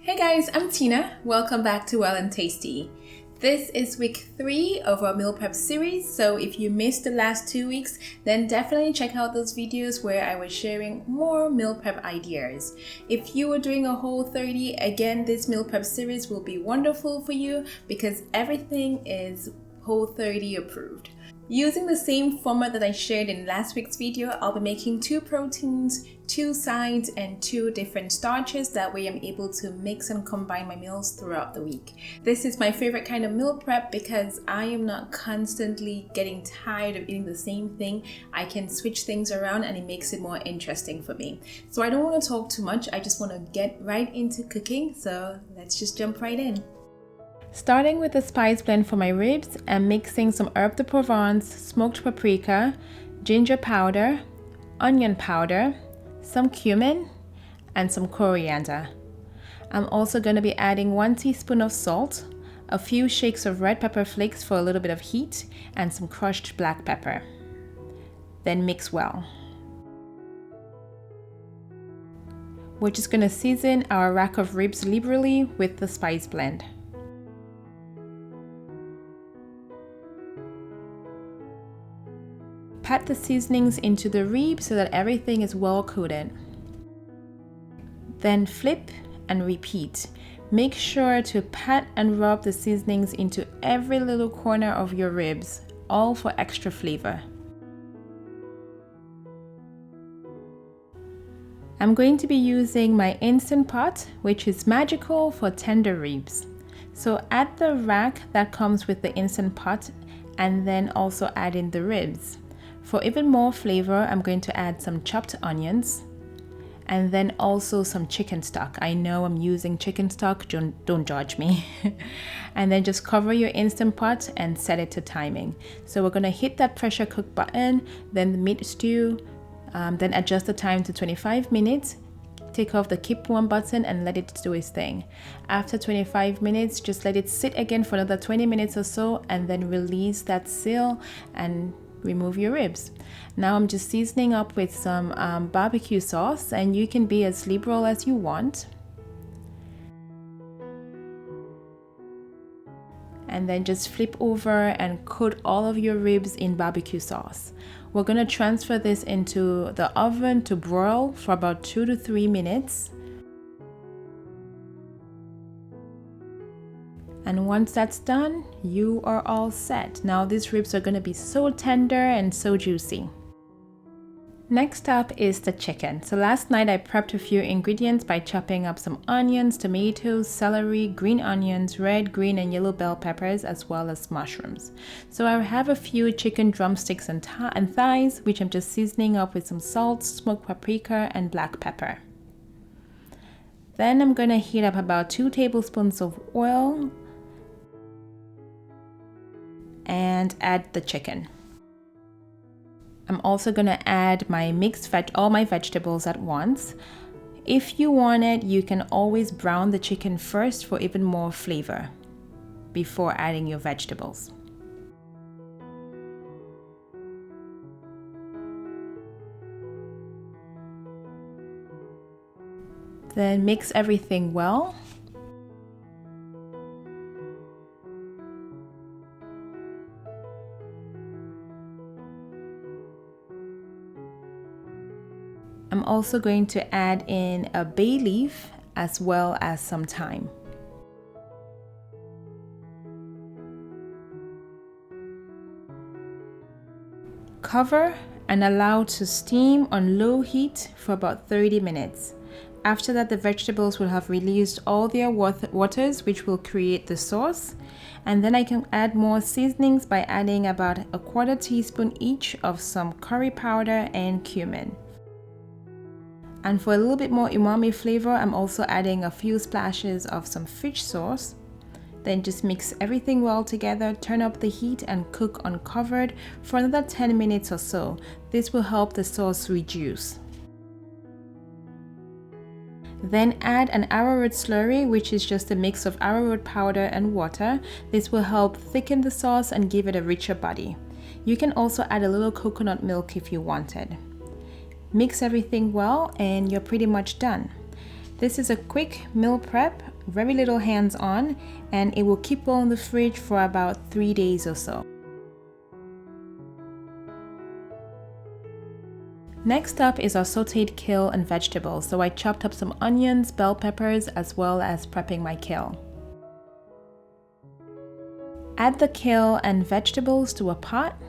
Hey guys, I'm Tina. Welcome back to Well and Tasty. This is week 3 of our meal prep series, so if you missed the last 2 weeks, then definitely check out those videos where I was sharing more meal prep ideas. If you were doing a Whole30, again, this meal prep series will be wonderful for you because everything is Whole30 approved. Using the same format that I shared in last week's video, I'll be making 2 proteins, 2 sides, and 2 different starches. That way I'm able to mix and combine my meals throughout the week. This is my favorite kind of meal prep because I am not constantly getting tired of eating the same thing. I can switch things around and it makes it more interesting for me. So I don't want to talk too much, I just want to get right into cooking, so let's just jump right in. Starting with the spice blend for my ribs and mixing some herb de Provence, smoked paprika, ginger powder, onion powder, some cumin, and some coriander. I'm also going to be adding 1 teaspoon of salt, a few shakes of red pepper flakes for a little bit of heat, and some crushed black pepper. Then mix well. We're just going to season our rack of ribs liberally with the spice blend. Pat the seasonings into the rib so that everything is well coated. Then flip and repeat. Make sure to pat and rub the seasonings into every little corner of your ribs, all for extra flavor. I'm going to be using my Instant Pot, which is magical for tender ribs. So add the rack that comes with the Instant Pot and then also add in the ribs. For even more flavor, I'm going to add some chopped onions and then also some chicken stock. I know I'm using chicken stock, don't judge me. And then just cover your Instant Pot and set it to timing. So we're gonna hit that pressure cook button, then the meat stew, then adjust the time to 25 minutes. Take off the keep warm button and let it do its thing. After 25 minutes, just let it sit again for another 20 minutes or so and then release that seal and remove your ribs. Now I'm just seasoning up with some barbecue sauce, and you can be as liberal as you want. And then just flip over and coat all of your ribs in barbecue sauce. We're going to transfer this into the oven to broil for about 2 to 3 minutes. And once that's done, you are all set. Now these ribs are going to be so tender and so juicy. Next up is the chicken. So last night I prepped a few ingredients by chopping up some onions, tomatoes, celery, green onions, red, green, and yellow bell peppers, as well as mushrooms. So I have a few chicken drumsticks and thighs, which I'm just seasoning up with some salt, smoked paprika, and black pepper. Then I'm going to heat up about 2 tablespoons of oil and add the chicken. I'm also going to add all my vegetables at once. If you want it, you can always brown the chicken first for even more flavor before adding your vegetables. Then mix everything well. I'm also going to add in a bay leaf as well as some thyme. Cover and allow to steam on low heat for about 30 minutes. After that, the vegetables will have released all their waters, which will create the sauce. And then I can add more seasonings by adding about a 1/4 teaspoon each of some curry powder and cumin. And for a little bit more umami flavor, I'm also adding a few splashes of some fish sauce. Then just mix everything well together, turn up the heat and cook uncovered for another 10 minutes or so. This will help the sauce reduce. Then add an arrowroot slurry, which is just a mix of arrowroot powder and water. This will help thicken the sauce and give it a richer body. You can also add a little coconut milk if you wanted. Mix everything well and you're pretty much done. This is a quick meal prep very little hands-on, and it will keep well in the fridge for about 3 days or so. Next up is our sauteed kale and vegetables. So I chopped up some onions, bell peppers, as well as prepping my kale. Add the kale and vegetables to a pot.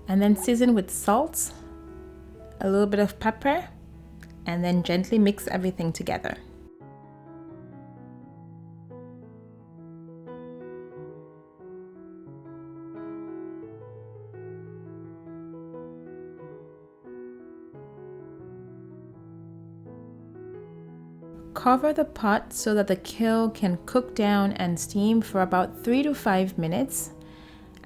And then season with salt, a little bit of pepper, and then gently mix everything together. Cover the pot so that the kale can cook down and steam for about 3 to 5 minutes.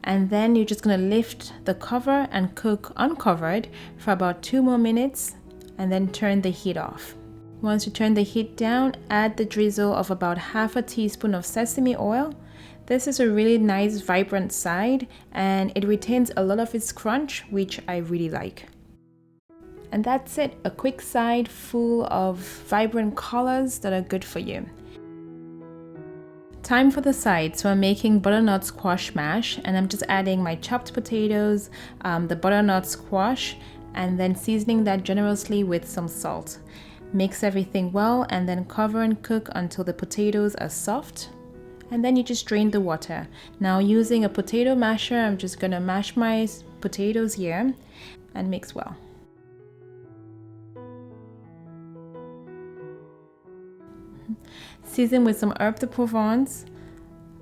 And then you're just gonna lift the cover and cook uncovered for about 2 more minutes, and then turn the heat off. Once you turn the heat down, add the drizzle of about half a teaspoon of sesame oil. This is a really nice vibrant side, and it retains a lot of its crunch, which I really like. And that's it, a quick side full of vibrant colors that are good for you. Time for the side. So I'm making butternut squash mash, and I'm just adding my chopped potatoes, the butternut squash, and then seasoning that generously with some salt. Mix everything well and then cover and cook until the potatoes are soft. And then you just drain the water. Now using a potato masher, I'm just gonna mash my potatoes here and mix well. Season with some herb de Provence,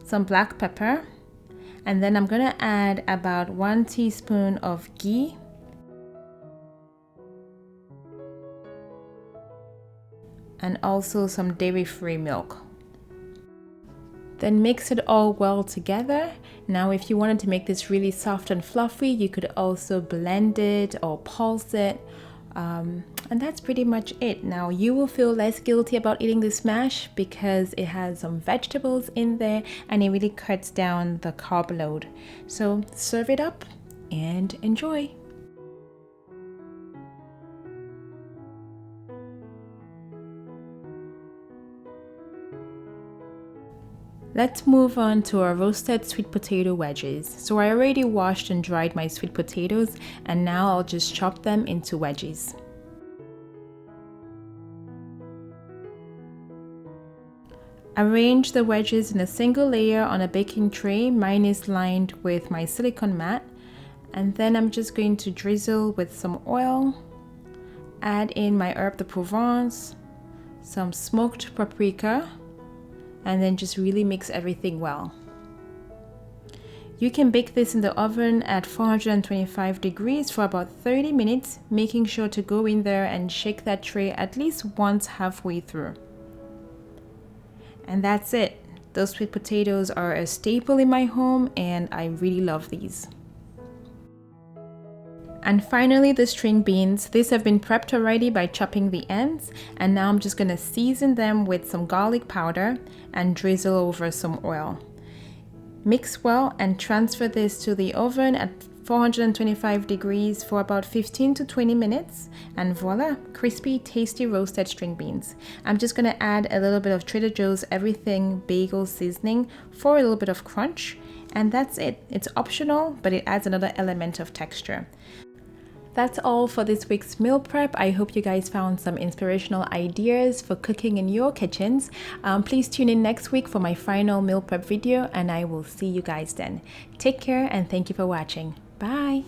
some black pepper, and then I'm gonna add about 1 teaspoon of ghee, and also some dairy-free milk. Then mix it all well together. Now if you wanted to make this really soft and fluffy, you could also blend it or pulse it. And that's pretty much it. Now you will feel less guilty about eating this mash because it has some vegetables in there and it really cuts down the carb load. So serve it up and enjoy. Let's move on to our roasted sweet potato wedges. So I already washed and dried my sweet potatoes, and now I'll just chop them into wedges. Arrange the wedges in a single layer on a baking tray. Mine is lined with my silicone mat, and then I'm just going to drizzle with some oil, add in my herb de Provence, some smoked paprika, and then just really mix everything well. You can bake this in the oven at 425 degrees for about 30 minutes, making sure to go in there and shake that tray at least once halfway through. And that's it. Those sweet potatoes are a staple in my home and I really love these. And finally, the string beans. These have been prepped already by chopping the ends, and now I'm just gonna season them with some garlic powder and drizzle over some oil. Mix well and transfer this to the oven at 425 degrees for about 15 to 20 minutes, and voila, crispy, tasty roasted string beans. I'm just gonna add a little bit of Trader Joe's Everything Bagel seasoning for a little bit of crunch, and that's it. It's optional, but it adds another element of texture. That's all for this week's meal prep. I hope you guys found some inspirational ideas for cooking in your kitchens. Please tune in next week for my final meal prep video, and I will see you guys then. Take care and thank you for watching. Bye.